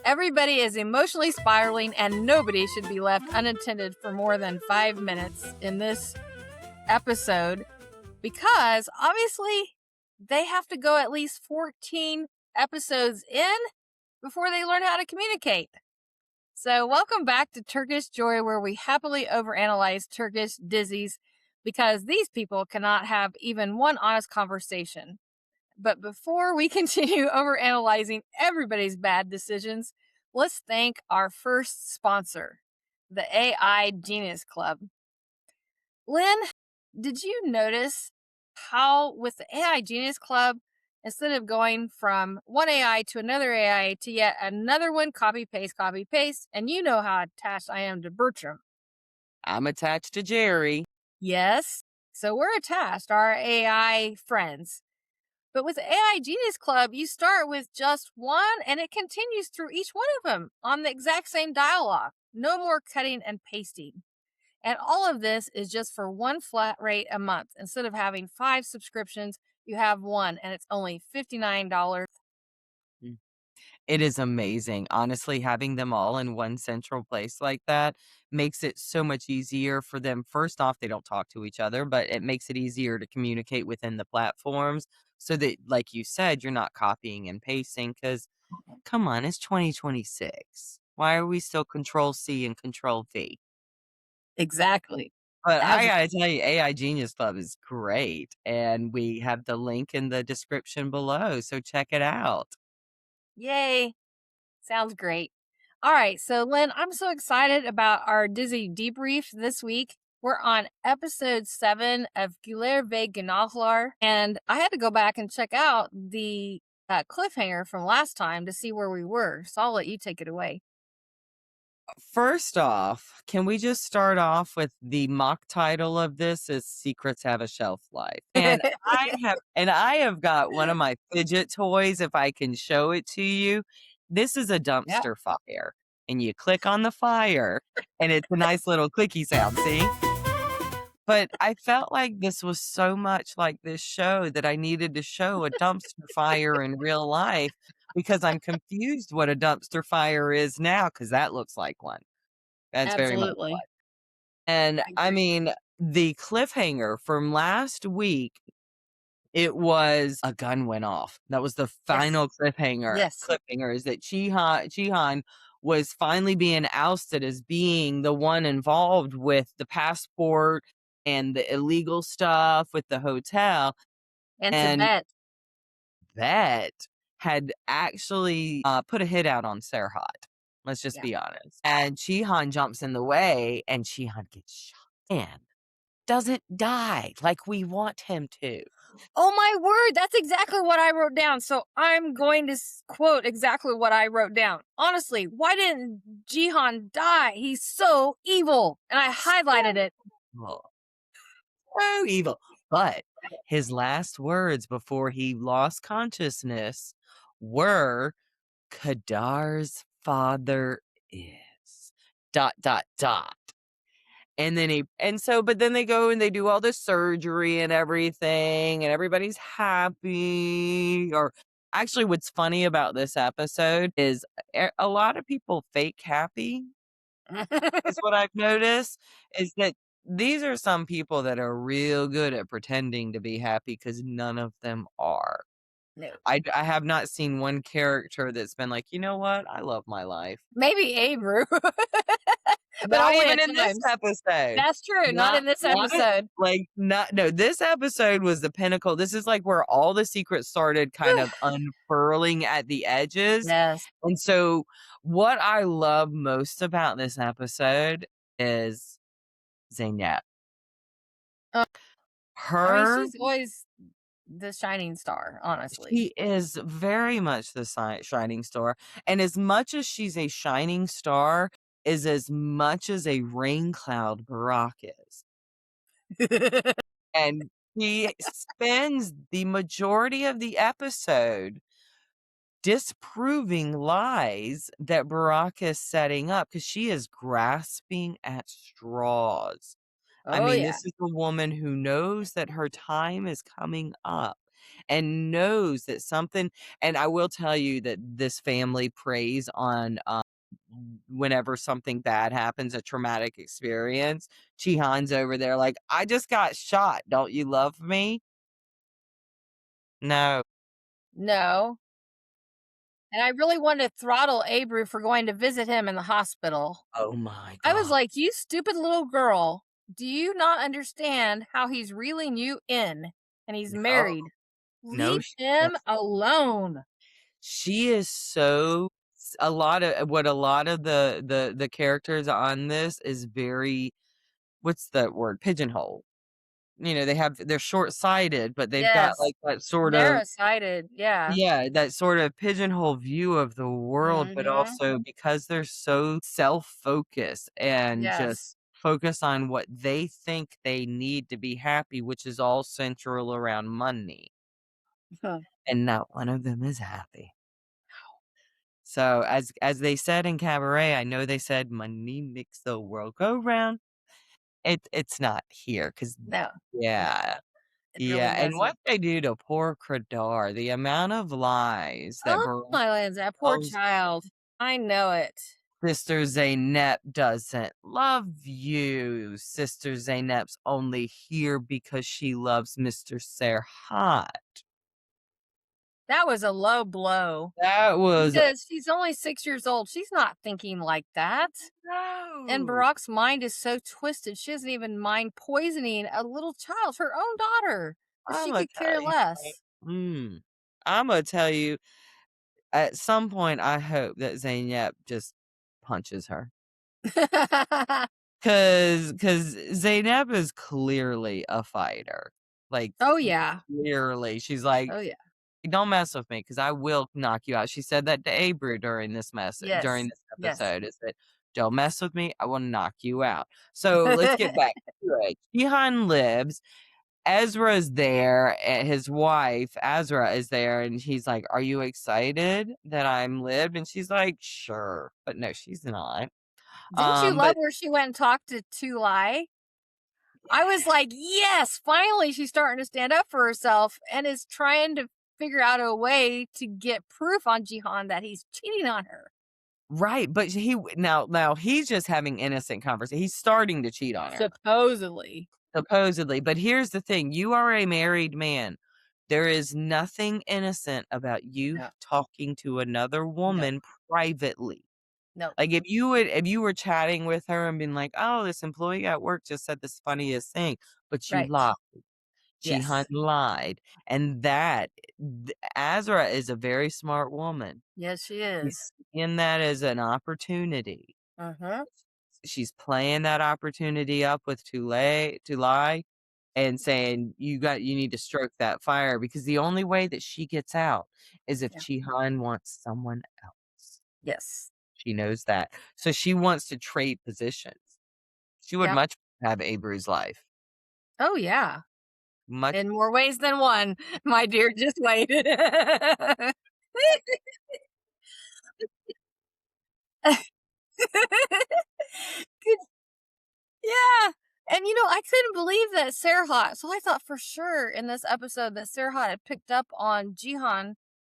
Everybody is emotionally spiraling, and nobody should be left unattended for more than 5 minutes in this episode because obviously they have to go at least 14 episodes in before they learn how to communicate. So, welcome back to Turkish Joy, where we happily overanalyze Turkish Dizis because these people cannot have even one honest conversation. But before we continue overanalyzing everybody's bad decisions, let's thank our first sponsor, the AI Genius Club. Lynn, did you notice how with the AI Genius Club, instead of going from one AI to another AI to yet another one, copy, paste, and you know how attached I am to Bertram. I'm attached to Jerry. Yes, so we're attached, our AI friends. But with the AI Genius Club, you start with just one and it continues through each one of them on the exact same dialogue. No more cutting and pasting. And all of this is just for one flat rate a month. Instead of having 5 subscriptions, you have one and it's only $59. It is amazing. Honestly, having them all in one central place like that makes it so much easier for them. First off, they don't talk to each other, but it makes it easier to communicate within the platforms so that, like you said, you're not copying and pasting because, come on, it's 2026. Why are we still Control C and Control V? Exactly. But I gotta tell you, AI Genius Club is great. And we have the link in the description below. So check it out. Yay. Sounds great. All right. So, Lynn, I'm so excited about our Dizi debrief this week. We're on episode 7 of Güller ve Gunahlar. And I had to go back and check out the cliffhanger from last time to see where we were. So I'll let you take it away. First off, can we just start off with the mock title of this is Secrets Have a Shelf Life. And I have got one of my fidget toys if I can show it to you. This is a dumpster fire. And you click on the fire and it's a nice little clicky sound, see? But I felt like this was so much like this show that I needed to show a dumpster fire in real life because I'm confused what a dumpster fire is now because that looks like one. That's very much Absolutely. like. And I mean, the cliffhanger from last week, it was a gun went off. That was the final cliffhanger. Yes. Cliffhanger is that Cihan was finally being ousted as being the one involved with the passport and the illegal stuff with the hotel. And That had actually put a hit out on Serhat. Let's just be honest. And Cihan jumps in the way and Cihan gets shot and doesn't die like we want him to. Oh my word, that's exactly what I wrote down. So I'm going to quote exactly what I wrote down. Honestly, why didn't Cihan die? He's so evil. And I highlighted it. So evil. But his last words before he lost consciousness were, Kadar's father is ... And then but then they go and they do all this surgery and everything, and everybody's happy. Or actually, what's funny about this episode is a lot of people fake happy. Is what I've noticed is that these are some people that are real good at pretending to be happy because none of them are. No. I have not seen one character that's been like, you know what? I love my life. Maybe Abru. But not even in this episode. That's true. Not in this episode. No, this episode was the pinnacle. This is like where all the secrets started kind of unfurling at the edges. Yes. And so what I love most about this episode is Zeynep. She's always the shining star, honestly. She is very much the shining star. And as much as she's a shining star, is as much as a rain cloud Berrak is. And he spends the majority of the episode disproving lies that Berrak is setting up because she is grasping at straws. This is a woman who knows that her time is coming up and knows that something, and I will tell you that this family preys on, whenever something bad happens, a traumatic experience, Chihan's over there like, "I just got shot. Don't you love me?" No. No. And I really wanted to throttle Abreu for going to visit him in the hospital. Oh my I was god. like, "You stupid little girl. Do you not understand how he's reeling you in? And he's No, married. no, Leave she him does. alone." She is so a lot of what a lot of the characters on this is very, what's that word? Pigeonhole. They're short-sighted, but they've got, Yes. like, that sort of, Narrow-sighted. Yeah. yeah, that sort of pigeonhole view of the world, but Mhm. also because they're so self-focused and just Yes. focus on what they think they need to be happy, which is all central around money, Huh. and not one of them is happy. So, as they said in Cabaret, I know they said, "Money makes the world go round." It's not here, cause No. No. yeah. It really Yeah, and what doesn't. they do to poor Kadar, the amount of lies that Oh, Berrak my lands, that poor tells child. I know it. Sister Zeynep doesn't love you. Sister Zeynep's only here because she loves Mr. Serhat. That was a low blow That was because she's only 6 years old. She's not thinking like that. And no. Barack's mind is so twisted, she doesn't even mind poisoning a little child, her own daughter, that she Imma could tell care you, right? less. Imma tell you, at some point, I hope that Zeynep just punches her. 'Cause Zeynep is clearly a fighter. Like, Oh, yeah. clearly, she's like, Oh, yeah. "Don't mess with me, because I will knock you out." She said that to Abreu during Yes. this Yes. episode, is that, "Don't mess with me, I will knock you out." So, let's get back to it. Cihan lives, Ezra's there, and his wife, Azra, is there, and he's like, "Are you excited that I'm lived?" And she's like, "Sure." But no, she's not. Didn't you love But where she went and talked to Tulai? I was yeah. like, "Yes, finally she's starting to stand up for herself and is trying to figure out a way to get proof on Jihan that he's cheating on her." Right, but now he's just having innocent conversation. He's starting to cheat on her, Supposedly. supposedly, but here's the thing, you are a married man. There is nothing innocent about you No. talking to another No. woman privately. No. Like, if you were chatting with her and being like, "Oh, this employee at work just said this funniest thing," but you Right. lied. Jihan Yes. lied, and Azra is a very smart woman. Yes, she is. She's seeing that as an opportunity. Uh-huh. She's playing that opportunity up with to lie and saying, you need to stroke that fire," because the only way that she gets out is if Yeah. Chihan wants someone else. Yes. She knows that. So she wants to trade positions. She would Yep. much have Abreu's life. Oh, yeah. Much. In more ways than one, my dear, just wait. Good. Yeah. And I couldn't believe that Serhat. So I thought for sure in this episode that Serhat had picked up on Jihan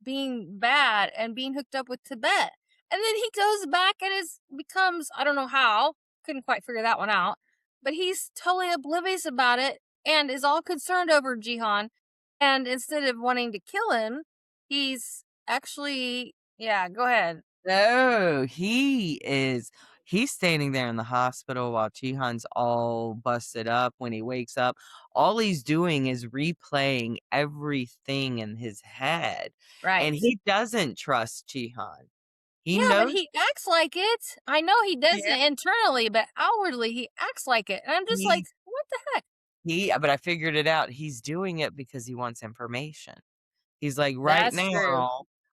being bad and being hooked up with Tibet. And then he goes back and becomes, I don't know how, couldn't quite figure that one out, but he's totally oblivious about it and is all concerned over Jihan. And instead of wanting to kill him, he's actually, yeah, go ahead. No, he's standing there in the hospital while Chihan's all busted up when he wakes up. All he's doing is replaying everything in his head, and Right. he doesn't trust Chihan. He Yeah, but knows. he acts like it. I know he doesn't Yeah. internally, but outwardly he acts like it. And I'm just like, He what the heck? but I figured it out. He's doing it because he wants information. He's like, That's true.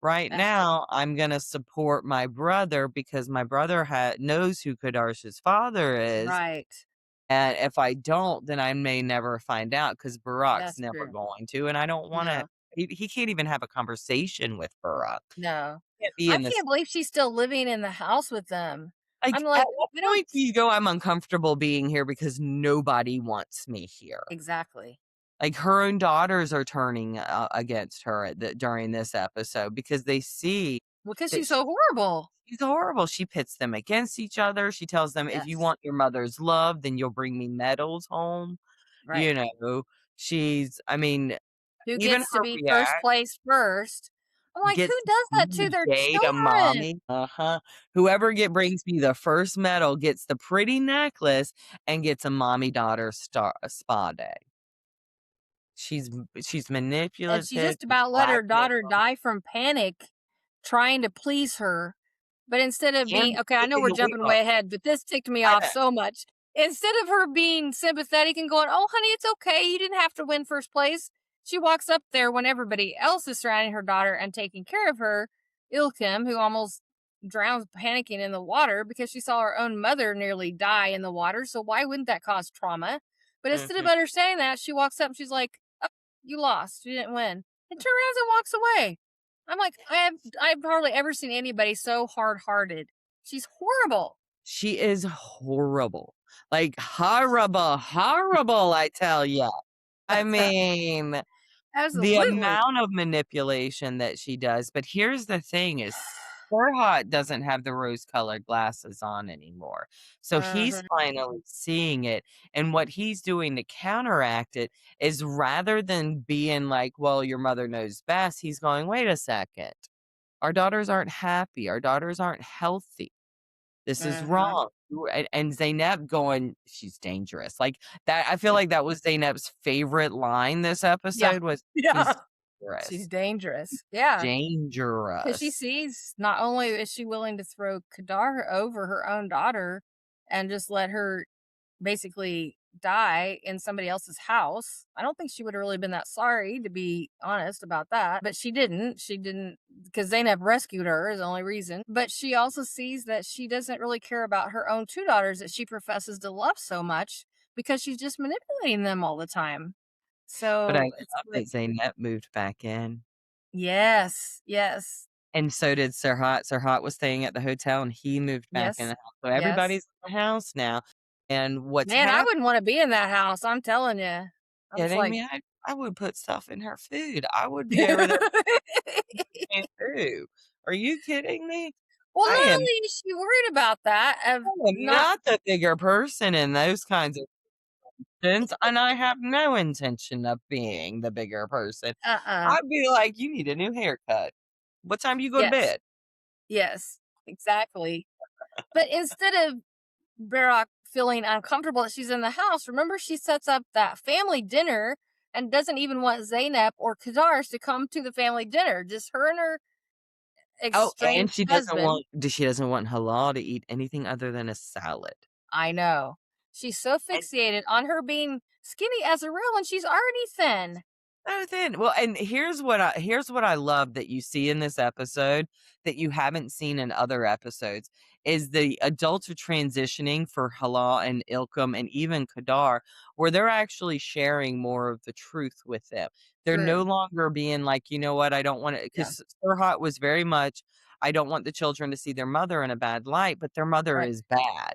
right That's true. now, I'm gonna support my brother because my brother knows who Kadarsh's father is, Right. and if I don't, then I may never find out because Barak's That's never true. going to, and I don't wanna No. he can't even have a conversation with Barak. No. Can't be I in this can't believe she's still living in the house with them. like, I'm at like, what we don't point do you go, "I'm uncomfortable being here because nobody wants me here?" exactly. Like, her own daughters are turning, against her during this episode because they see Because that she's so horrible. she's horrible. She pits them against each other. She tells them, "If you Yes. want your mother's love, then you'll bring me medals home." Right. You know, I mean, Who even gets to her be first react place first? I'm like, who gets to does be that to the their date a children? mommy. Uh-huh. Whoever brings me the first medal gets the pretty necklace and gets a mommy-daughter spa day. She's And she manipulative, just she's about let her blackmail daughter die from panic trying to please her. But instead of being and okay, I know taking we're the wheel jumping off. way ahead, but this ticked me I off know. so much. Instead of her being sympathetic and going, "Oh, honey, it's okay. You didn't have to win first place." She walks up there when everybody else is surrounding her daughter and taking care of her. Ilkim, who almost drowns panicking in the water because she saw her own mother nearly die in the water. So why wouldn't that cause trauma? But instead of Mhm. understanding that, she walks up and she's like, "Oh, you lost. You didn't win." And turns around and walks away. I'm like, I've hardly ever seen anybody so hard hearted. She's horrible. She is horrible. Like, horrible, horrible, I tell ya. I mean, the Absolutely. amount of manipulation that she does, but here's the thing is Farhat doesn't have the rose-colored glasses on anymore. So he's Mhm. finally seeing it, and what he's doing to counteract it is rather than being like, "Well, your mother knows best," he's going, "Wait a second. Our daughters aren't happy. Our daughters aren't healthy. This is Mhm. wrong." And Zaynep going, "She's dangerous." Like, that I feel Yeah. like that was Zaynep's favorite line this Yeah. episode was, Yeah. "She's She's dangerous. dangerous. Yeah. Because she Dangerous." sees not only is she willing to throw Kadar over her own daughter and just let her basically die in somebody else's house. I don't think she would have really been that sorry, to be honest about that. But she didn't. She didn't because Zaynab rescued her is the only reason. But she also sees that she doesn't really care about her own two daughters that she professes to love so much because she's just manipulating them all the time. But I So it's love that like, Zaynep moved back in, yes, yes, and so did Serhat. Serhat was staying at the hotel, and he moved back in yes, the house, so yes. everybody's in the house now, and what's Man, I happening wouldn't want to be in that house. I'm telling you. I'm just kidding like, me? I would put stuff in her food. I would be over there saying, "Ooh, are you kidding me?" well, I not am only is she worried about that, of I am not not the bigger person in those kinds of things, and I have no intention of being the bigger person. uh-uh. I'd be like, "You need a new haircut. What time do you go to Yes. bed?" Yes. Exactly. But instead of Berrak feeling uncomfortable that she's in the house, remember she sets up that family dinner and doesn't even want Zaynep or Kadars to come to the family dinner. Just her and her Oh, and estranged husband. she doesn't want Halal to eat anything other than a salad. I know. She's so And fixated on her being skinny as a rail and she's already thin. oh, then well, and here's what I love that you see in this episode that you haven't seen in other episodes is the adults are transitioning for Halal and Ilkum and even Kadar, where they're actually sharing more of the truth with them. They're no True. longer being like, you know what, I don't want to, Yeah. because Surhat was very much, I don't want the children to see their mother in a bad light, but their mother Right. is bad.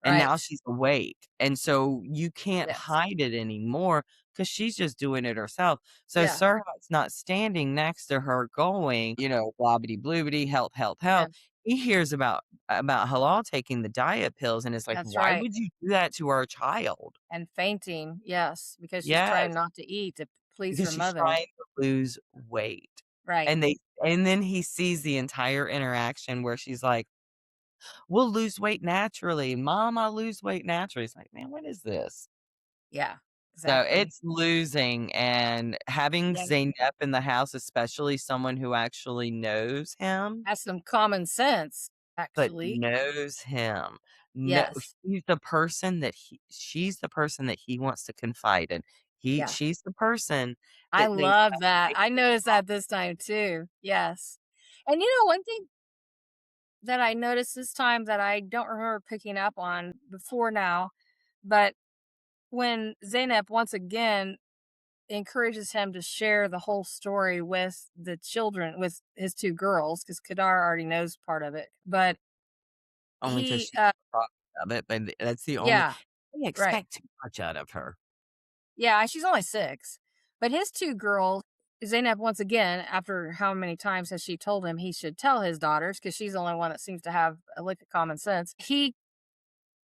And now Right. she's awake, and so you can't Yes. hide it anymore because she's just doing it herself. So Yeah. Serhat's not standing next to her going, "Blobbity bloobity, help, help, help." Yeah. He hears about Halal taking the diet pills and is like, That's "Why right. would you do that to our child?" And fainting. Yes. Because she's trying Yes, not to eat to please because her she's mother. trying to lose weight. Right. And then he sees the entire interaction where she's like, "We'll lose weight naturally. Mom, I'll lose weight naturally." It's like, "Man, what is this?" Yeah. So Exactly. it's losing and having Yeah. Zeynep in the house, especially someone who actually knows him, Has some common sense, but actually. knows him. No, Yes. she's the person that he wants to confide in. Yeah. She's the person I that Zeynep love that. I takes noticed that this time too. Yes. And one thing that I noticed this time that I don't remember picking up on before now, but when Zaynep once again encourages him to share the whole story with the children, with his two girls, because Kadar already knows part of it. But only because he, she's the product of it, but that's the only yeah, they right. expect too much out of her. Yeah, she's only 6. But his 2 girls, Zainab, once again, after how many times has she told him he should tell his daughters, because she's the only one that seems to have a lick of common sense. He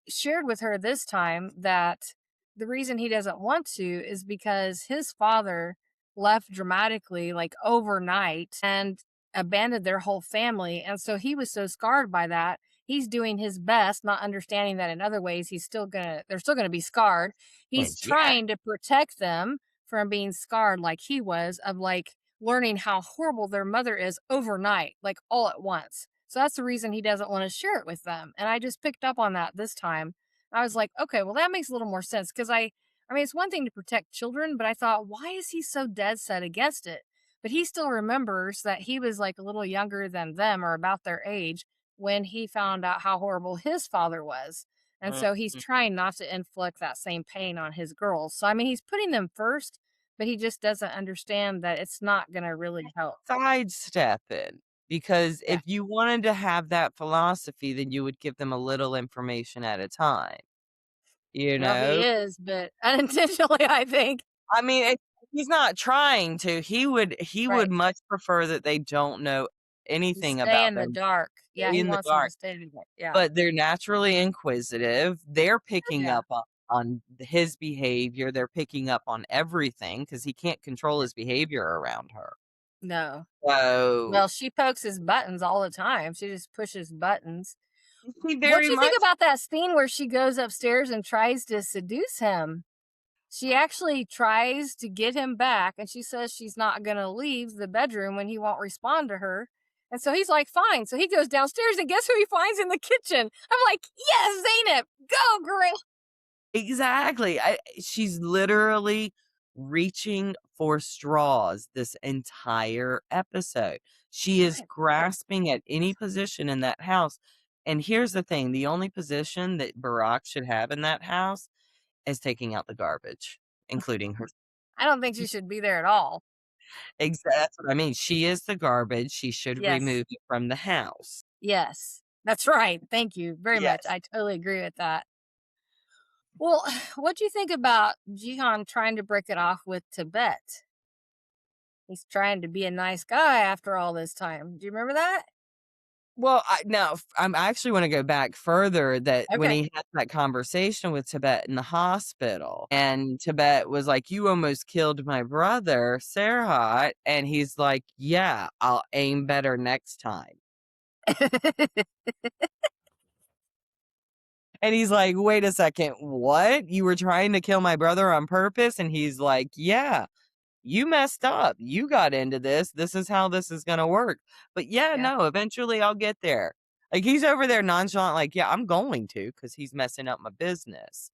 shared with her this time that the reason he doesn't want to is because his father left dramatically, like overnight, and abandoned their whole family. And so he was so scarred by that. He's doing his best, not understanding that in other ways they're still gonna be scarred. He's Yeah. trying to protect them from being scarred like he was, of like learning how horrible their mother is overnight, like all at once. So that's the reason he doesn't want to share it with them. And I just picked up on that this time. I was like, okay, well, that makes a little more sense, because I mean, it's one thing to protect children, but I thought, why is he so dead set against it? But he still remembers that he was like a little younger than them, or about their age, when he found out how horrible his father was. And so he's Mhm. trying not to inflict that same pain on his girls. So, I mean, he's putting them first, but he just doesn't understand that it's not going to really help. Sidestep it, because Yeah. if you wanted to have that philosophy, then you would give them a little information at a time, you Well, he know? is, but unintentionally, I think. I mean, he's not trying to. He would Right. much prefer that they don't know To anything stay about in the them dark. Yeah, he in the wants them to dark, stay in the dark. Yeah. but they're naturally inquisitive. They're picking Yeah. up on his behavior. They're picking up on everything because he can't control his behavior around her. No. So, Well, she pokes his buttons all the time. She just pushes buttons. he What very do you much think about that scene where she goes upstairs and tries to seduce him? She actually tries to get him back, and she says she's not going to leave the bedroom when he won't respond to her. And so he's like, fine. So he goes downstairs, and guess who he finds in the kitchen? I'm like, yes, Zaynep, go, girl. exactly. She's literally reaching for straws this entire episode. She is Right. grasping at any position in that house. And here's the thing, the only position that Barack should have in that house is taking out the garbage, including her. I don't think she should be there at all. That's what I mean. She is the garbage. She should Yes. remove it from the house. Yes. That's right. Thank you very much. Yes. I totally agree with that. Well, what do you think about Jihan trying to break it off with Tibet? He's trying to be a nice guy after all this time. Do you remember that? Well, I actually wanna go back further, that when Okay. he had that conversation with Tibet in the hospital, and Tibet was like, "You almost killed my brother, Serhat," and he's like, "Yeah, I'll aim better next time." And he's like, "Wait a second, what? You were trying to kill my brother on purpose?" And he's like, "Yeah, you messed up. You got into this. This is how this is gonna work. But yeah, Yeah. no, eventually I'll get there." Like, he's over there nonchalant, like, "Yeah, I'm going to, because he's messing up my business."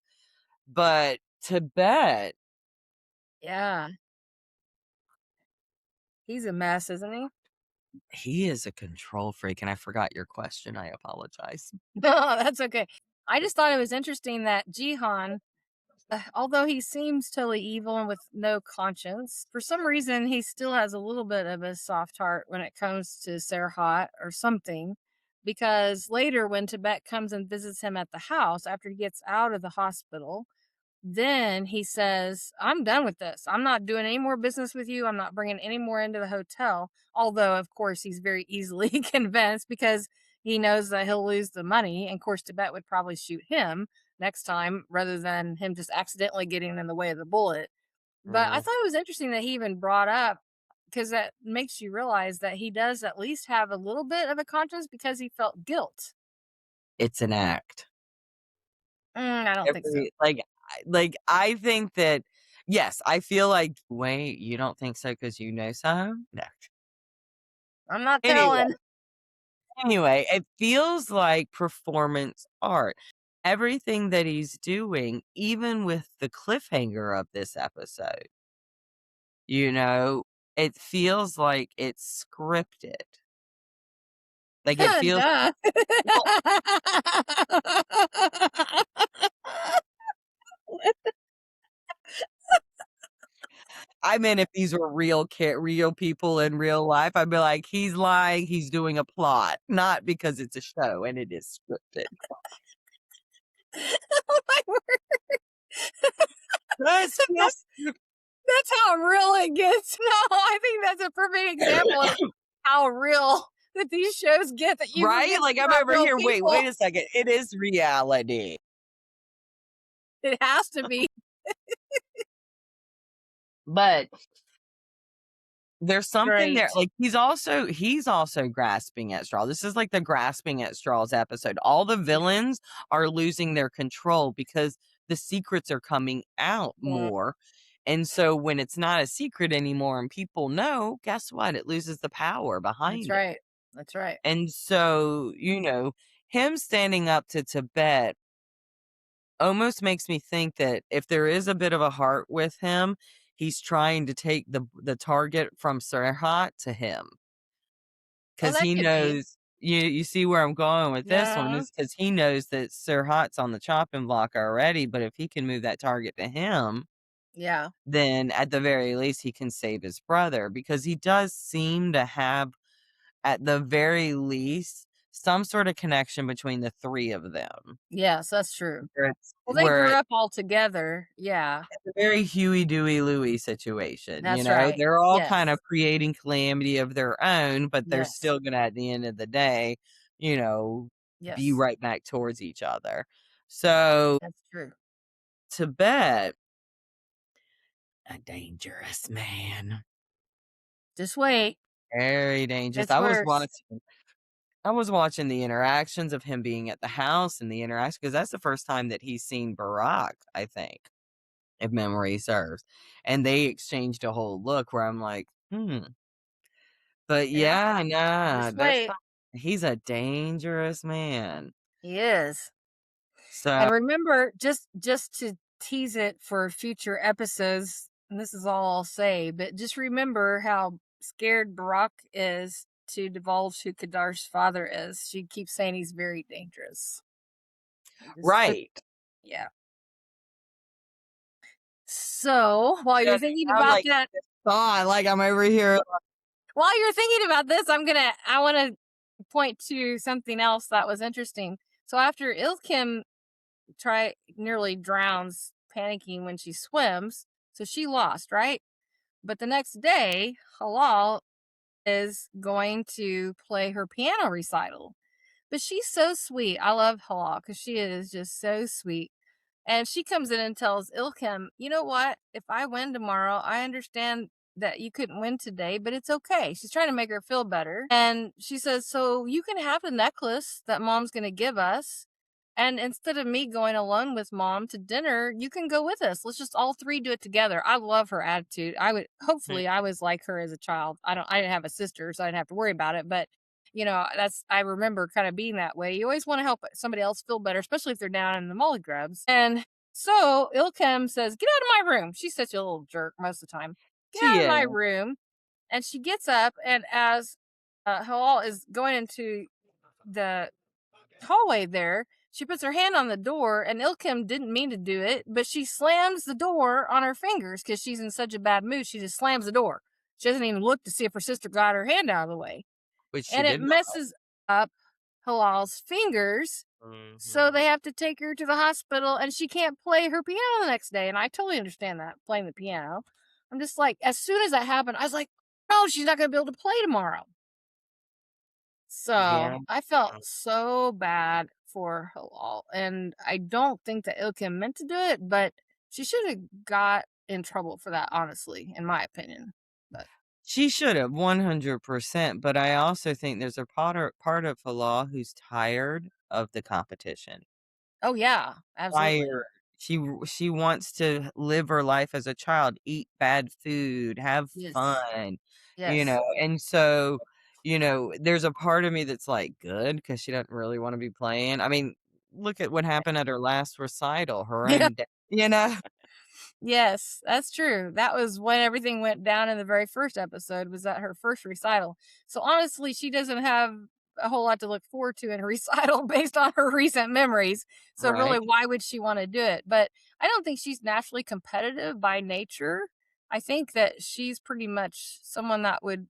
But Tibet, Yeah. He's a mess, isn't he? he is a control freak, and I forgot your question. I apologize. No, that's okay. I just thought it was interesting that Jihan, although he seems totally evil and with no conscience, for some reason he still has a little bit of a soft heart when it comes to Serhat or something. Because later, when Tibet comes and visits him at the house after he gets out of the hospital, then he says, I'm done with this. I'm not doing any more business with you. I'm not bringing any more into the hotel. Although, of course, he's very easily convinced, because he knows that he'll lose the money. And of course, Tibet would probably shoot him next time rather than him just accidentally getting in the way of the bullet. But I Mm, thought it was interesting that he even brought up, because that makes you realize that he does at least have a little bit of a conscience, because he felt guilt. it's an act. I don't think so. I think that, yes, I feel like, "Wait, you don't think so because you know so?" No. I'm not Anyway. telling. Anyway, it feels like performance art. Everything that he's doing, even with the cliffhanger of this episode, you know, it feels like it's scripted. Like, it feels, Duh. well, I mean, if these were real people in real life, I'd be like, "He's lying, he's doing a plot, not because it's a show and it is scripted." Oh my word. That's That's how real it gets. No, I think that's a perfect example of how real that these shows get, that you right? forget Like, they're I'm not over real here, wait people. a second. It is reality. It has to be. But there's something there, Great. like, he's also grasping at straw. This is like the grasping at straws episode. All the villains are losing their control because the secrets are coming out Mm, more. And so when it's not a secret anymore and people know, guess what? It loses the power that's behind it. right. That's right. And so, him standing up to Tibet almost makes me think that if there is a bit of a heart with him, he's trying to take the target from Serhat to him, Oh, because that he could be. knows. You see where I'm going with this one, Yeah. is because he knows that Serhat's on the chopping block already, but if he can move that target to him, Yeah. then at the very least he can save his brother, because he does seem to have, at the very least, some sort of connection between the three of them. Yes, that's true. Where it's Well, they where grew up all together. Yeah. a very Huey, Dewey, Louie situation, That's right. They're all kind Yes. of creating calamity of their own, but they're Yes. still gonna, at the end of the day, you know, be Yes. right back towards each other. So, That's true. Tibet, a dangerous man. Just wait. Very dangerous. It's worse. I was watching the interactions of him being at the house, and the interaction, because that's the first time that he's seen Barack, I think, if memory serves. And they exchanged a whole look where I'm like, hmm. But Yeah. yeah, nah, Just wait. he's a dangerous man. He is. So And remember, just to tease it for future episodes, and this is all I'll say, but just remember how scared Barack is to divulge who Kadar's father is. She keeps saying he's very dangerous. Just put, right. yeah. So while you're Yeah, thinking I'm about like, that, thought, like, I'm over here. while you're thinking about this, I want to point to something else that was interesting. So after Ilkim nearly drowns, panicking when she swims, so she lost, right? But the next day, Halal is going to play her piano recital. But she's so sweet. I love Halal because she is just so sweet. And she comes in and tells Ilkim, you know what? If I win tomorrow, I understand that you couldn't win today, but it's okay. She's trying to make her feel better. And she says, so you can have the necklace that mom's going to give us. And instead of me going alone with mom to dinner, you can go with us. Let's just all three do it together. I love her attitude. Hopefully I was like her as a child. I didn't have a sister, so I didn't have to worry about it. But I remember kind of being that way. You always want to help somebody else feel better, especially if they're down in the molly grubs. And so Ilkem says, get out of my room. She's such a little jerk most of the time. Get She out of my is. room. And she gets up, and as Halal is going into the hallway there, she puts her hand on the door, and Ilkem didn't mean to do it, but she slams the door on her fingers because she's in such a bad mood. She just slams the door. She doesn't even look to see if her sister got her hand out of the way. Which she And it did not. messes up Halal's fingers. So Mhm. they have to take her to the hospital, and she can't play her piano the next day. And I totally understand that, playing the piano. I'm just like, as soon as that happened, I was like, no, she's not going to be able to play tomorrow. Yeah. So I felt so bad for Halal. And I don't think that Ilkim meant to do it, but she should have got in trouble for that, honestly, in my opinion. But She should have 100%, but I also think there's a part of Halal who's tired of the competition. oh, yeah, absolutely. Tired. She wants to live her life as a child, eat bad food, have Yes. fun, Yes. and so, there's a part of me that's like, good, because she doesn't really wanna be playing. I mean, look at what happened at her last recital, her Yeah. own da you know? Yes, that's true. That was when everything went down in the very first episode, was at her first recital. So honestly, she doesn't have a whole lot to look forward to in her recital based on her recent memories. So really, Right? why would she want to do it? But I don't think she's naturally competitive by nature. I think that she's pretty much someone that would,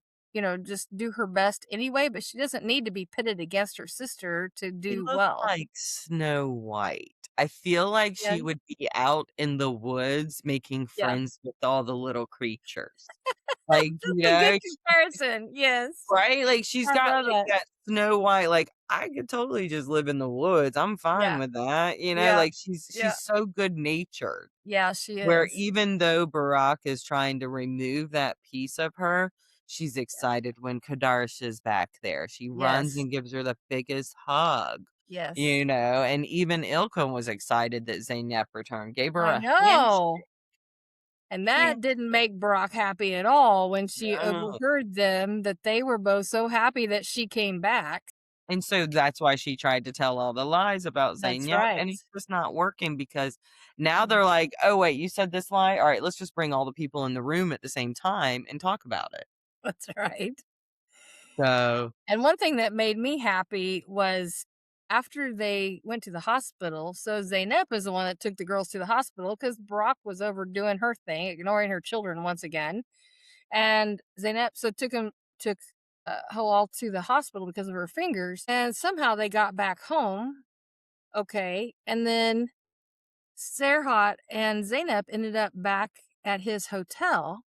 just do her best anyway, but she doesn't need to be pitted against her sister to She do looked well. like Snow White. I feel like Yeah. she would be out in the woods making Yeah. friends with all the little creatures. Like, That's a good comparison. Yes. right? Like, she's I got, love like, that. that Snow White, like, I could totally just live in the woods, I'm fine Yeah. with that, Yeah. like, Yeah. she's so good-natured, Yeah, she where is. even though Berrak is trying to remove that piece of her, she's Yeah. excited when Kadarsh is back there. She runs Yes. and gives her the biggest hug, Yes. and even Ilka was excited that Zeynep returned, gave her I a handshake. know. And Yeah. that didn't make Brock happy at all when she No. overheard them that they were both so happy that she came back. And so that's why she tried to tell all the lies about That's Zeynep, right. and it's just not working because now Mm. they're like, "Oh, wait, you said this lie? Alright, let's just bring all the people in the room at the same time and talk about it." That's right. So And one thing that made me happy was after they went to the hospital, so Zaynep is the one that took the girls to the hospital because Brock was overdoing her thing, ignoring her children once again. And Zaynep so took Halal to the hospital because of her fingers. And somehow they got back home. Okay. And then Serhat and Zaynep ended up back at his hotel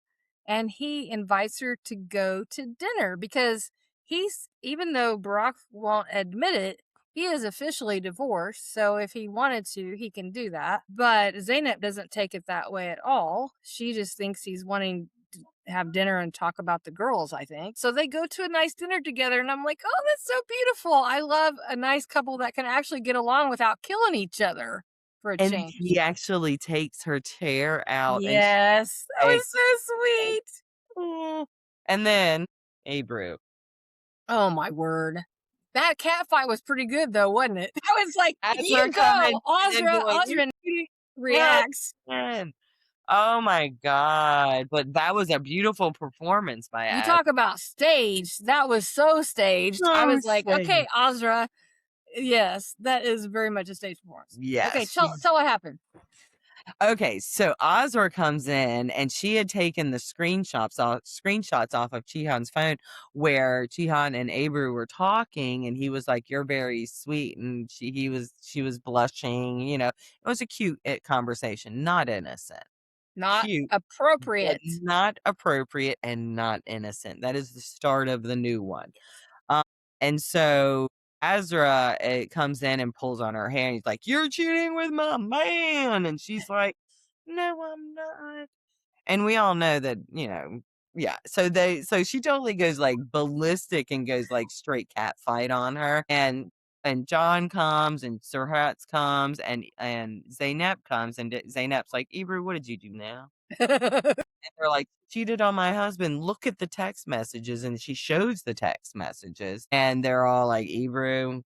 and he invites her to go to dinner because even though Barack won't admit it, he is officially divorced. So if he wanted to, he can do that. But Zaynep doesn't take it that way at all. She just thinks he's wanting to have dinner and talk about the girls, I think. So they go to a nice dinner together and I'm like, "Oh, that's so beautiful. I love a nice couple that can actually get along without killing each other for a and change." he actually takes her chair out and she's Yes, that like, was so sweet. "Oh." And then Abru. Oh my word. That cat fight was pretty good though, wasn't it? I was like, As "You we're go, coming and Azra." going, "You're Azra cheating my reacts. husband." Oh my god, but that was a beautiful performance by You Az. talk about staged. That was so staged. I So was like, sad. "Okay, Azra." Yes, that is very much a stage performance. Okay, Yes, tell what happened. okay, so Azra comes in and she had taken the screenshots off of Chihan's phone where Chihan and Abru were talking and he was like, "You're very sweet," and she was blushing, It was a cute conversation, not innocent. Not Cute, but appropriate. not appropriate and not innocent. That is the start of the new one. Um, and so Azra comes in and pulls on her hair. And he's like, "You're cheating with my man," and she's like, "No, I'm not." And we all know that, yeah. So she totally goes like ballistic and goes like straight cat fight on her. And John comes and Serhat comes and Zaynep comes and Zaynep's like, "Ebru, what did you do now?" And they're like, "Cheated on my husband. Look at the text messages." And she shows the text messages. And they're all like, "Ebru,"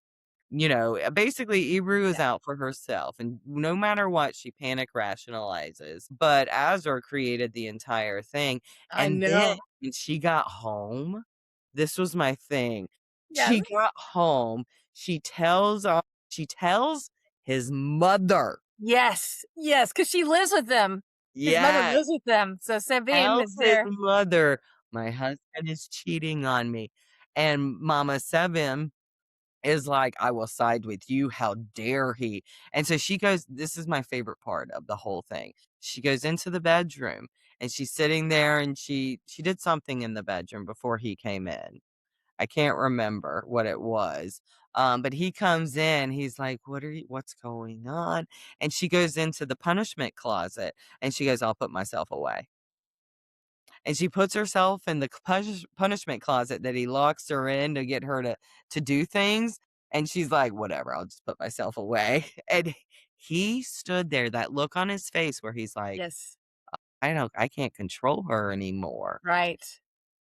basically Ebru is Yeah, out for herself. And no matter what, she panic rationalizes. But Azor created the entire thing. I And then know. when she got home, this was my thing. Yes. She got home. She tells his mother. Yes. Yes, because she lives with them. His mother Yes. lives with them, so Savine Tells is his there. mother, "My husband is cheating on me." And Mama Sevim is like, "I will side with you. How dare he?" And so she goes, this is my favorite part of the whole thing. She goes into the bedroom and she's sitting there and she did something in the bedroom before he came in. I can't remember what it was. But he comes in, he's like, what's going on?" And she goes into the punishment closet and she goes, "I'll put myself away." And she puts herself in the punishment closet that he locks her in to get her to do things, and she's like, "Whatever, I'll just put myself away." And he stood there, that look on his face where he's like, Yes. I can't control her anymore." Right.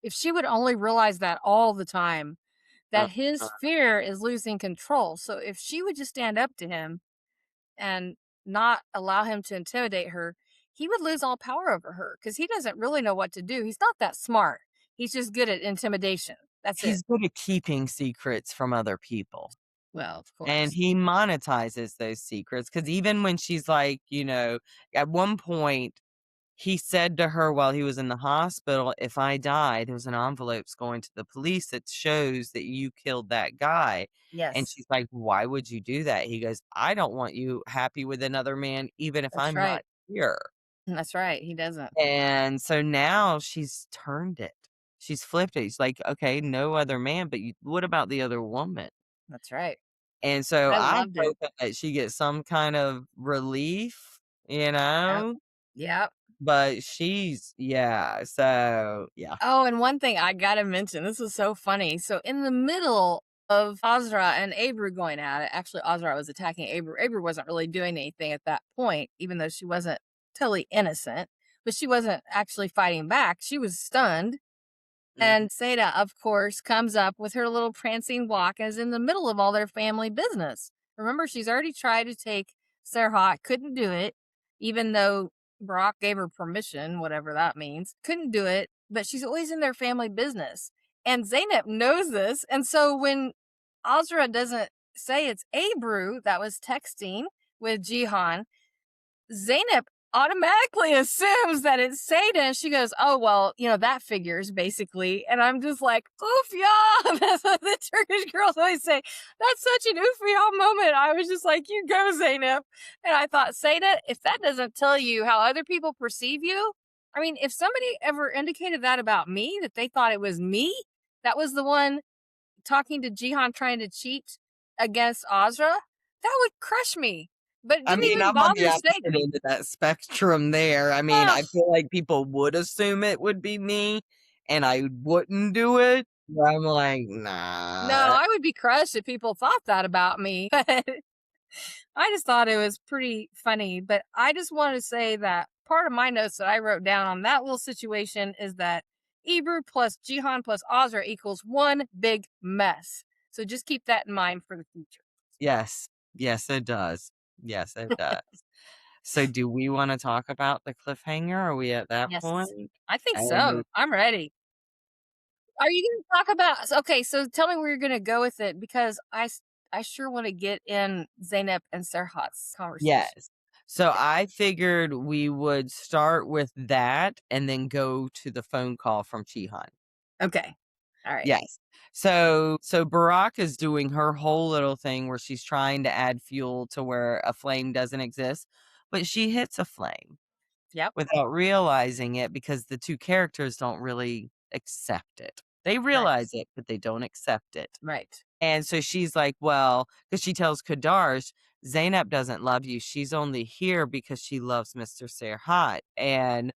If she would only realize that all the time, Uh, that his uh, fear is losing control. So if she would just stand up to him and not allow him to intimidate her, he would lose all power over her because he doesn't really know what to do. He's not that smart. He's just good at intimidation. That's it. he's good at keeping secrets from other people, Well, of and course. he monetizes those secrets because even when she's like, at one point he said to her while he was in the hospital, "If I die, there's an envelopes going to the police that shows that you killed that guy." And Yes, she's like, "Why would you do that?" He goes, "I don't want you happy with another man, even if that's I'm not right. here." That's right. He doesn't. And so now she's turned it. She's flipped it. She's like, "Okay, no other man, but what about the other woman?" That's right. And so I I'm loved it. hoping that she gets some kind of relief, you Yep. know? Yep. But yeah, so yeah. Oh, and one thing I gotta mention, this is so funny. So in the middle of Azra and Abru going at it, actually Azra was attacking Abru. Abru wasn't really doing anything at that point, even though she wasn't totally innocent, but she wasn't actually fighting back. She was stunned. Mhm. And Seda, of course, comes up with her little prancing walk and is in the middle of all their family business. Remember, she's already tried to take Serhat, couldn't do it, even though Brock gave her permission, whatever that means. Couldn't do it, but she's always in their family business. And Zeynep knows this. And so when Azra doesn't say it's Abru that was texting with Jihan, Zeynep automatically assumes that it's Satan. She goes, "Oh, well, that figures basically." And I'm just like, oof, yeah. That's what the Turkish girls always say. That's such an oof, yeah moment. I was just like, you go, Zeynep. And I thought, Satan, if that doesn't tell you how other people perceive you, I mean, if somebody ever indicated that about me, that they thought it was me, that was the one talking to Jihan trying to cheat against Azra, that would crush me. But it I didn't mean, even I'm on the bother opposite Satan. end of that spectrum there. I mean, I feel like people would assume it would be me, and I wouldn't do it. But I'm like, No, "Nah." I would be crushed if people thought that about me. But I just thought it was pretty funny. But I just wanted to say that part of my notes that I wrote down on that little situation is that Ebru plus Jihan plus Azra equals one big mess. So just keep that in mind for the future. Yes. Yes, it does. Yes, it does. So do we wanna talk about the cliffhanger? Are we at that Yes, point? I think And so. I'm ready. Are you going to talk about? Okay, so tell me where you're going to go with it because I sure want to get in Zaynep and Serhat's conversation. yes. So Okay. I figured we would start with that and then go to the phone call from Chihan. Okay. All right. Yes. So Barack is doing her whole little thing where she's trying to add fuel to where a flame doesn't exist, but she hits a flame Yep. without realizing it because the two characters don't really accept it. They Right. realize it, but they don't accept it. Right. And so she's like, well, because she tells Kadar, Zainab doesn't love you. She's only here because she loves Mr. Serhat. And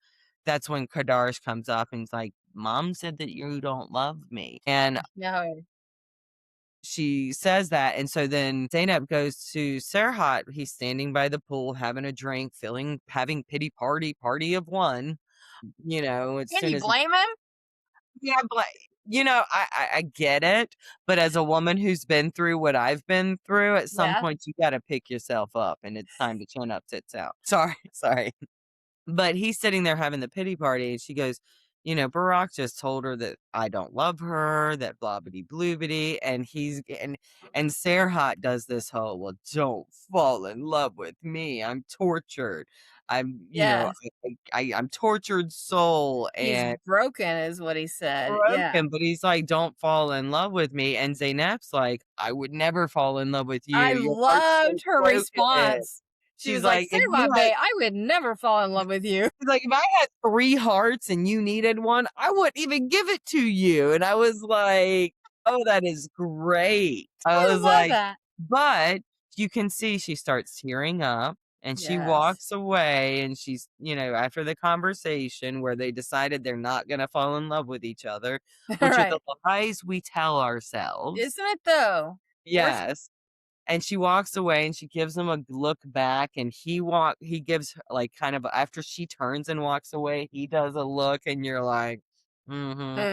that's when Kadarsh comes up and he's like, Mom said that you don't love me. And No. she says that. And so then Zainab goes to Serhat. He's standing by the pool, having a drink, having party of one. As Can soon you as he blame him? yeah, but, I get it, but as a woman who's been through what I've been through, at some Yeah. point, you gotta pick yourself up, and it's time to chin up, tits out. Sorry, sorry. But he's sitting there having the pity party, and she goes, "Barack just told her that I don't love her, that blah bitty blue bitty," and and Serhat does this whole, "Well, don't fall in love with me. I'm tortured. Yes. I'm tortured soul, He's and broken, is what he said. Yeah. broken," but he's like, "Don't fall in love with me," and Zaynab's like, "I would never fall in love with you. I Your heart's so loved her broken." response. She She's was like, like, "Say my babe, I would never fall in love with you." she's like, "If I had 3 hearts and you needed one, I wouldn't even give it to you," and I was like, "Oh, that is great." I I was love like that. but you can see she starts tearing up, and she Yes. walks away, and she's after the conversation where they decided they're not gonna fall in love with each other, All which are the right. lies we tell ourselves. Isn't it though? We're Yes. And she walks away and she gives him a look back and he gives her like kind of after she turns and walks away, he does a look and you're like, "Mhm.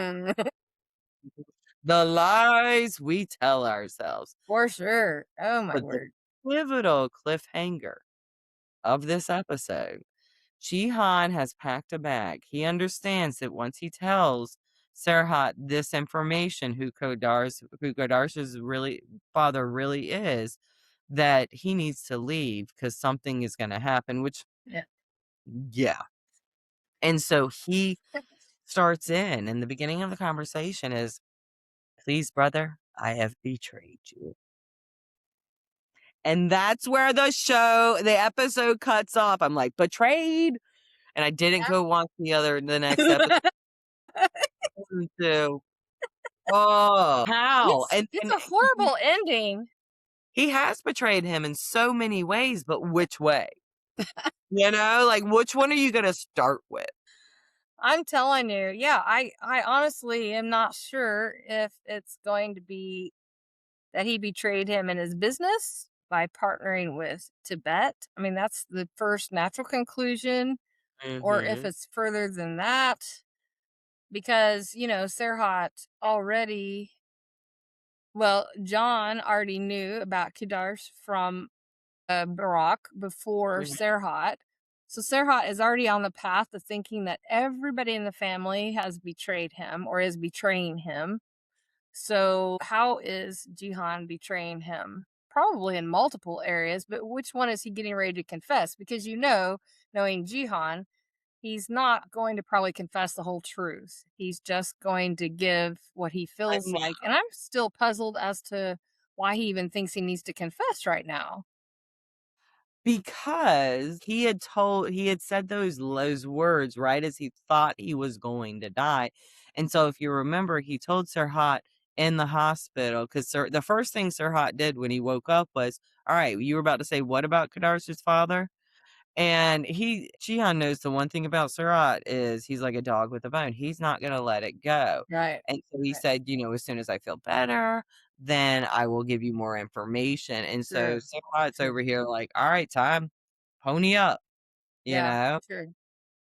The lies we tell ourselves." for sure. Oh my But the word. pivotal cliffhanger of this episode, Jihan has packed a bag. He understands that once he tells Serhat this information, who Kodar's really father really is, that he needs to leave because something is going to happen. Which, Yeah. yeah, And so he starts in the beginning of the conversation is, "Please, brother, I have betrayed you." And that's where the episode cuts off. I'm like, "Betrayed?" And I didn't go watch the next episode to oh, how? It's And it's and a horrible ending. he has betrayed him in so many ways, but which way? Like, which one are you gonna start with? I'm telling you, yeah, I honestly am not sure if it's going to be that he betrayed him in his business by partnering with Tibet. I mean, that's the first natural conclusion, or if Mhm, it's further than that, because Serhat already, well, John already knew about Kadar from Berrak before mhm. Serhat. So Serhat is already on the path of thinking that everybody in the family has betrayed him or is betraying him. So how is Jihan betraying him? Probably in multiple areas, but which one is he getting ready to confess? Because knowing Jihan, he's not going to probably confess the whole truth. He's just going to give what he I feels know. like. And I'm still puzzled as to why he even thinks he needs to confess right now. Because he had said those words right as he thought he was going to die. And so if you remember, he told Sirhat in the hospital, because the first thing Sirhat did when he woke up was, "All right, you were about to say what about Kadar's father?" And Jihan knows the one thing about Surat is he's like a dog with a bone. He's not gonna let it go. Right. And so he Right. said, "As soon as I feel better, then I will give you more information." And so True. Surat's True. over here like, "All right, time, pony up," you Yeah. know? True.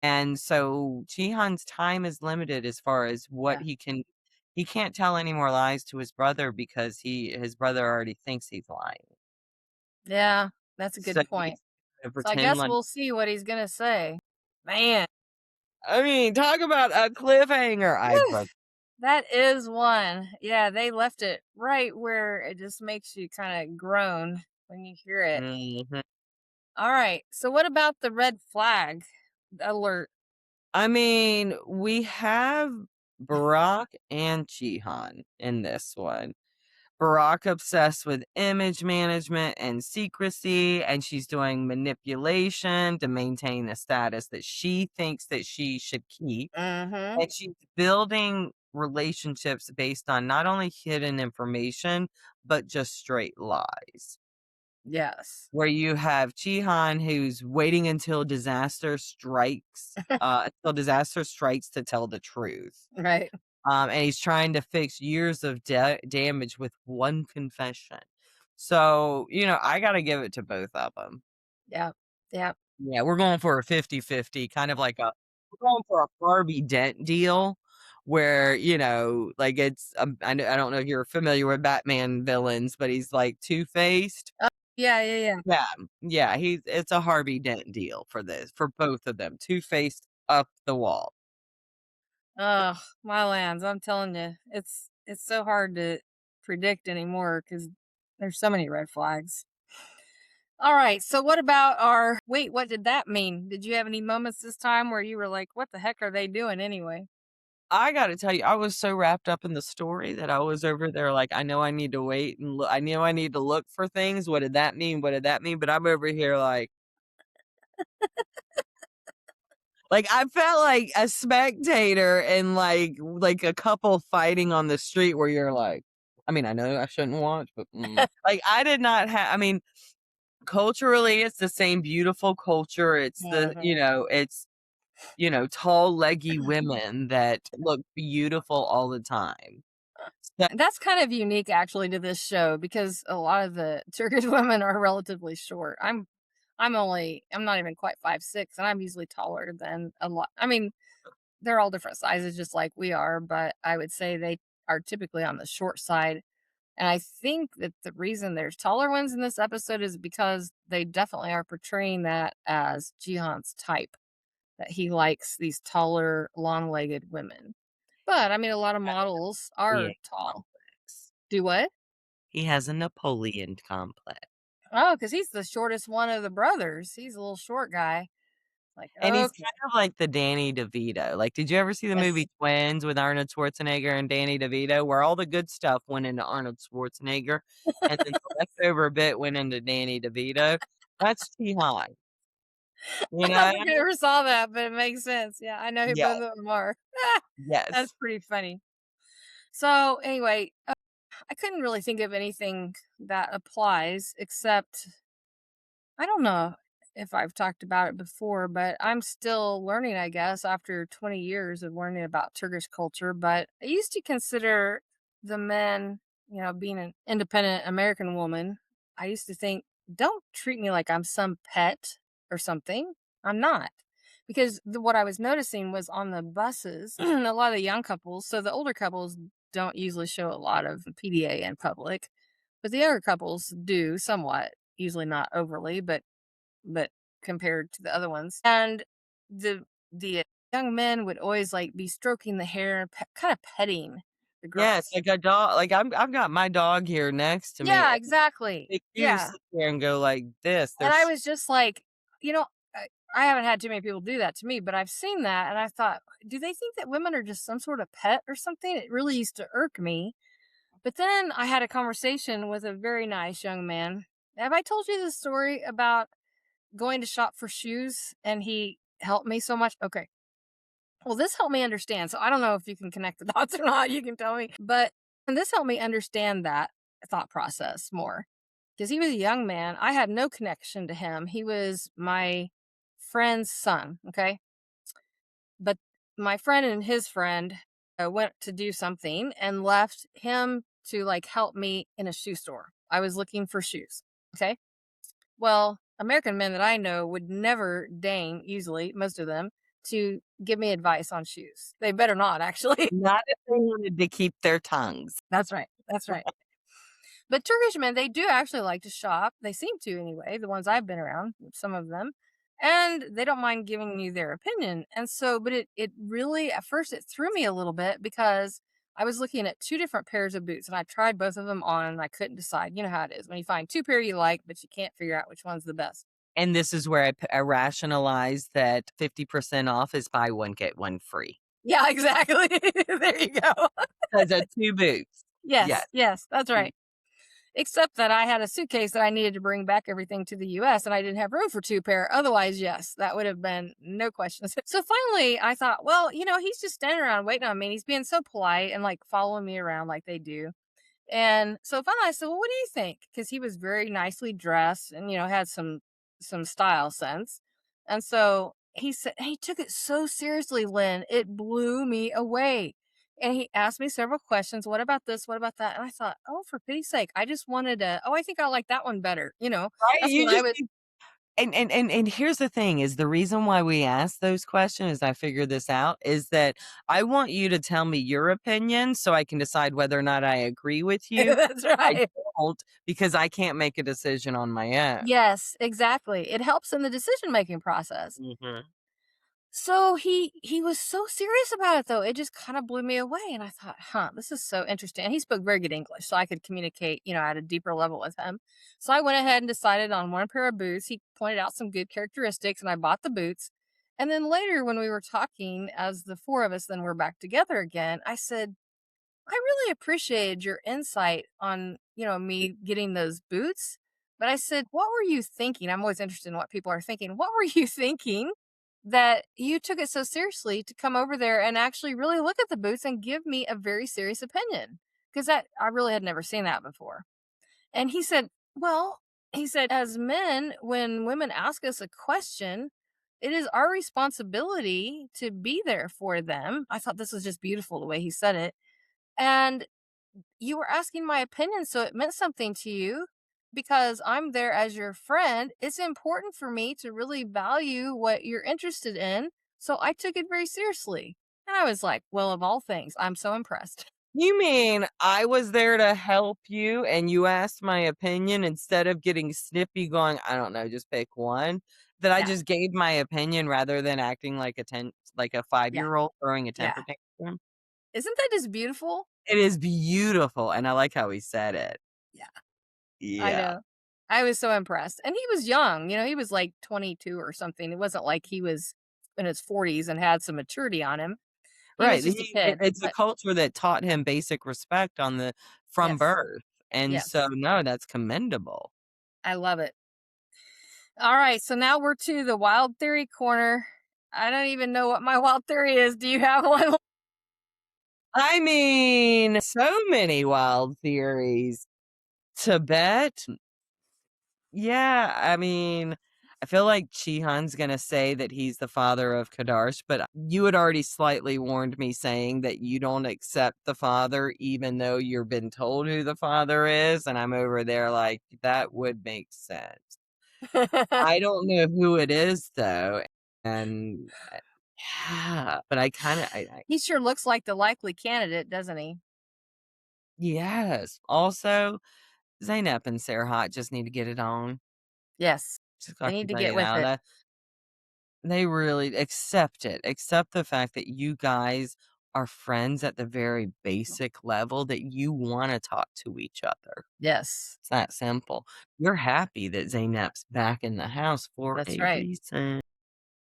And so Jihan's time is limited as far as what Yeah. he can't tell any more lies to his brother because his brother already thinks he's lying. Yeah. That's a So good point. he's gonna So I pretend guess like we'll see what he's gonna say. Man, I mean, talk about a cliffhanger. I whew, broke. that is one. Yeah, they left it right where it just makes you kind of groan when you hear it. Mhm. All right. So what about the red flag alert? I mean, we have Barack and Jihan in this one. Barack obsessed with image management and secrecy, and she's doing manipulation to maintain a status that she thinks that she should keep. Mm-hmm. And she's building relationships based on not only hidden information, but just straight lies. Yes. Where you have Chihan who's waiting until disaster strikes to tell the truth. Right. And he's trying to fix years of damage with one confession. So, I gotta give it to both of them. Yeah. Yeah. Yeah, we're going for a 50-50, kind of like we're going for a Harvey Dent deal where, like I don't know if you're familiar with Batman villains, but he's like two-faced. Yeah. Yeah. Yeah. Yeah, yeah, it's a Harvey Dent deal for both of them, two-faced up the wall. Oh, my lands. I'm telling you, it's so hard to predict anymore because there's so many red flags. All right. So what about our wait, what did that mean? Did you have any moments this time where you were like, what the heck are they doing anyway? I gotta tell you, I was so wrapped up in the story that I was over there like, I know I need to wait and look. I know I need to look for things. What did that mean? What did that mean? But I'm over here like I felt like a spectator and like a couple fighting on the street where you're like, I mean, I know I shouldn't watch, but like I did not have. I mean, culturally, it's the same beautiful culture. It's Mhm. it's tall, leggy women that look beautiful all the time. So And that's kind of unique actually to this show because a lot of the Turkish women are relatively short. I'm not even quite 5'6", and I'm usually taller than a lot. I mean, they're all different sizes just like we are, but I would say they are typically on the short side. And I think that the reason there's taller ones in this episode is because they definitely are portraying that as Jihan's type, that he likes these taller, long-legged women. But I mean, a lot of models are Napoleon tall. complex. Do what? He has a Napoleon complex. Oh, because he's the shortest one of the brothers. He's a little short guy. Like, And he's okay. kind of like the Danny DeVito. Like, did you ever see the Yes. movie Twins with Arnold Schwarzenegger and Danny DeVito, where all the good stuff went into Arnold Schwarzenegger, and then the leftover bit went into Danny DeVito? That's Cihan, you I don't know? think I ever saw that, but it makes sense. Yeah, I know who Yeah, both of them are. That's yes. pretty funny. So, anyway, I couldn't really think of anything that applies except I don't know if I've talked about it before, but I'm still learning, I guess, after 20 years of learning about Turkish culture. But I used to consider the men, being an independent American woman, I used to think, don't treat me like I'm some pet or something. I'm not. Because what I was noticing was on the buses, a lot of the young couples, so the older couples don't usually show a lot of PDA in public, but the younger couples do somewhat, usually not overly, but compared to the other ones. And the young men would always like be stroking the hair, kind of petting the Yes, girls. like a dog like, I've got my dog here next to me, Yeah, and exactly. if you Yeah. sit there and go like this, And I there's was just like, you know, I haven't had too many people do that to me, but I've seen that and I thought, do they think that women are just some sort of pet or something? It really used to irk me. But then I had a conversation with a very nice young man. Have I told you the story about going to shop for shoes and he helped me so much? Okay. Well, this helped me understand. So I don't know if you can connect the dots or not. You can tell me. But and this helped me understand that thought process more. Because he was a young man. I had no connection to him. He was my friend's son. Okay. But my friend and his friend went to do something and left him to like help me in a shoe store. I was looking for shoes. Okay. Well, American men that I know would never deign, usually, most of them, to give me advice on shoes. They better not, actually. not if they wanted to keep their tongues. That's right. That's right. But Turkish men, they do actually like to shop. They seem to anyway, the ones I've been around, some of them. And they don't mind giving you their opinion. And so, but it really, at first, it threw me a little bit because I was looking at two different pairs of boots and I tried both of them on and I couldn't decide. You know how it is when you find two pair you like, but you can't figure out which one's the best. And this is where I rationalize that 50% off is buy one, get one free. Yeah, exactly. There you go. 'Cause of 2 boots. Yes, Yes. yes, that's right. Except that I had a suitcase that I needed to bring back everything to the US and I didn't have room for 2 pair. Otherwise, yes, that would have been no questions. So finally, I thought, well, he's just standing around waiting on me. And he's being so polite and like following me around like they do. And so finally I said, "Well, what do you think?" Because he was very nicely dressed and had some style sense. And so he said he took it so seriously, Lynn. It blew me away. And he asked me several questions. What about this? What about that? And I thought, oh, for pity's sake, I just wanted to, I think I like that one better. Right? That's You what I just would. and here's the thing is the reason why we ask those questions, I figured this out, is that I want you to tell me your opinion so I can decide whether or not I agree with you. That's I right. don't because I can't make a decision on my own. Yes, exactly. It helps in the decision making process. Mhm. So he was so serious about it though. It just kind of blew me away and I thought, "Huh, this is so interesting." And he spoke very good English, so I could communicate, at a deeper level with him. So I went ahead and decided on one pair of boots. He pointed out some good characteristics and I bought the boots. And then later when we were talking as the four of us then we're back together again, I said, I really appreciated your insight on, me getting those boots. But I said, what were you thinking? I'm always interested in what people are thinking. What were you thinking that you took it so seriously to come over there and actually really look at the boots and give me a very serious opinion? Because that I really had never seen that before. And he said, well, he said, as men, when women ask us a question, it is our responsibility to be there for them. I thought this was just beautiful the way he said it. And you were asking my opinion, so it meant something to you because I'm there as your friend. It's important for me to really value what you're interested in. So I took it very seriously. And I was like, well, of all things, I'm so impressed. You mean I was there to help you and you asked my opinion instead of getting snippy going, I don't know, just pick one? That I Yeah. just gave my opinion rather than acting like a Yeah. five-year-old throwing a Yeah. temper tantrum? Isn't that just beautiful? It is beautiful, and I like how he said it. Yeah. I Yeah. know. I was so impressed. And he was young, he was like 22 or something. It wasn't like he was in his 40s and had some maturity on him. He was Right, just a kid. it's a But culture that taught him basic respect from yes, birth, and so, yes, no, that's commendable. I love it. All right, so now we're to the wild theory corner. I don't even know what my wild theory is. Do you have one? I mean, so many wild theories. Tibet? Yeah, I mean, I feel like Cihan's gonna say that he's the father of Kadarsh, but you had already slightly warned me saying that you don't accept the father even though you've been told who the father is, and I'm over there like, that would make sense. I don't know who it is though, and yeah, but I kinda I He sure looks like the likely candidate, doesn't he? yes. Also, Zeynep and Serhat just need to get it on. Yes. Just They fucking need to tell get you with now it. that they really accept it. Accept the fact that you guys are friends at the very basic level that you wanna talk to each other. Yes. It's that simple. You're happy that Zeynep's back in the house for That's a right. reason.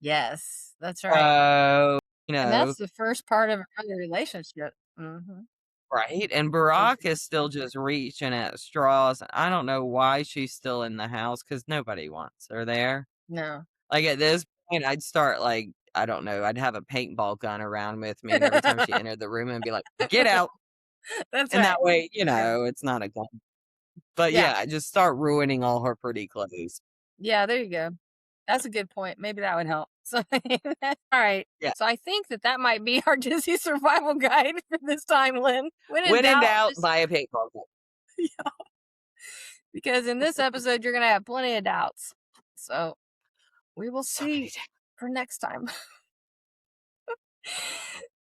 Yes. That's right. So, And that's the first part of a relationship. Mhm. right? And Is Berrak is still just reaching at straws. I don't know why she's still in the house because nobody wants her there. no. Like, at this point, I'd start, like, I don't know, I'd have a paintball gun around with me, and every time she entered the room, I'd be like, "Get out." That's And right. that way, Yeah. it's not a gun. But, Yeah. yeah, just start ruining all her pretty clothes. Yeah, there you go. That's a good point. Maybe that would help. So, all right. Yeah. So I think that might be our Disney survival guide for this time, Lynn. When in When in doubt, doubt, just buy a paintball gun. because in this episode you're gonna have plenty of doubts. So we will So many see times. for next time.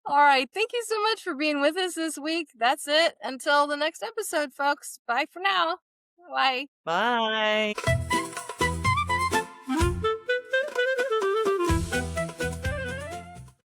All right. Thank you so much for being with us this week. That's it. Until the next episode, folks. Bye for now. Bye. Bye.